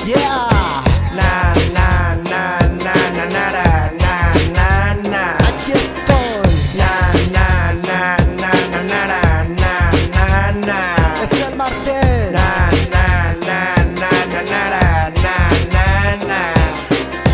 Yeah. Na na na na na na na na na. Aquí estoy. Na na na na na na na na na. Es el Martel. Na na na na na na na na na.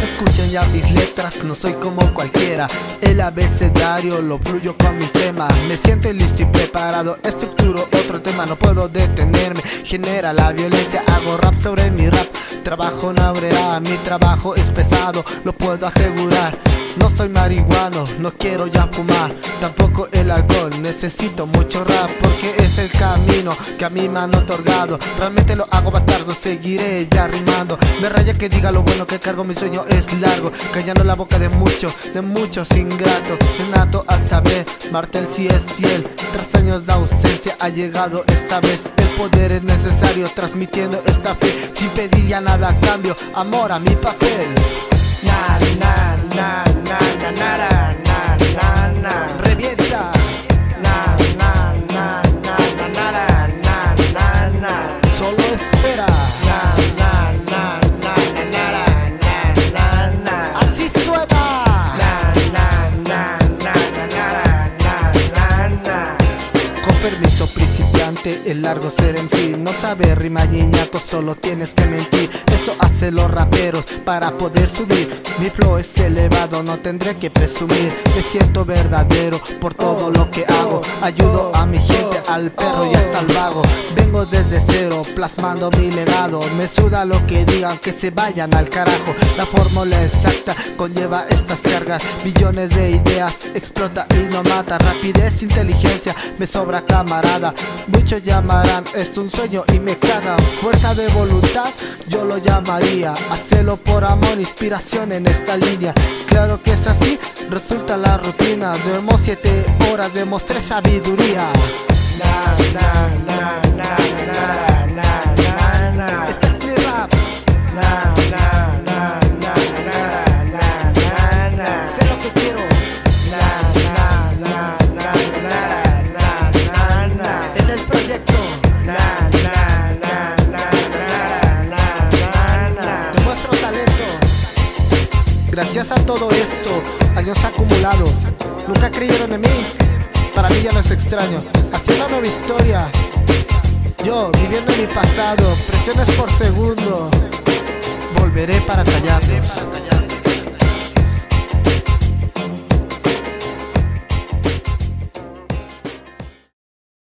Escuchen ya mis letras, no soy como cualquiera. El abecedario lo fluyo con mis temas. Me siento listo y preparado, estructuro otro tema. No puedo detenerme, genera la violencia. Hago rap sobre mi rap, trabajo en Aurera. Mi trabajo es pesado, lo puedo asegurar. No soy marihuano, no quiero ya fumar, tampoco el alcohol. Necesito mucho rap porque es el camino que a mí me han otorgado. Realmente lo hago bastardo, seguiré ya rimando. Me raya que diga lo bueno que cargo, mi sueño es largo, callando la boca de muchos ingratos. Innato al saber, Martel sí es fiel. Tras años de ausencia ha llegado esta vez. El poder es necesario, transmitiendo esta fe, sin pedir ya nada a cambio, amor a mi papel. Na na na na na na na na na. Revienta. Na na na na na na na na na. Solo espera. Na na na na na na na na. Así suena. Na na na na na na na na. Con permiso principiante, el largo ser en sí. No sabe rima niñato, solo tienes que mentir. Eso hace los raperos para poder subir. Mi flow es elevado, no tendré que presumir. Me siento verdadero por todo lo que hago. Ayudo a mi gente, al perro y hasta al vago. Vengo desde cero, plasmando mi legado. Me suda lo que digan, que se vayan al carajo. La fórmula exacta conlleva estas cargas. Billones de ideas, explota y no mata. Rapidez, inteligencia, me sobra camarada. Muchos llamarán esto un sueño y me cagan. Fuerza de voluntad, yo lo llamaría. Hacelo por amor, inspiración en esta línea. Claro que es así, resulta la rutina. Duermo 7 horas, demostré sabiduría. Na na na na na na na na. Este es mi rap. Na na na na na na na na. Sé lo que quiero. Na na na na na na na na. En el proyecto Na na na na na na na. demuestro talento. Gracias a todo esto, años acumulados, nunca creyeron en mí. Para mí ya no es extraño. Haciendo nueva historia, yo viviendo mi pasado, presiones por segundo. Volveré para callarlos.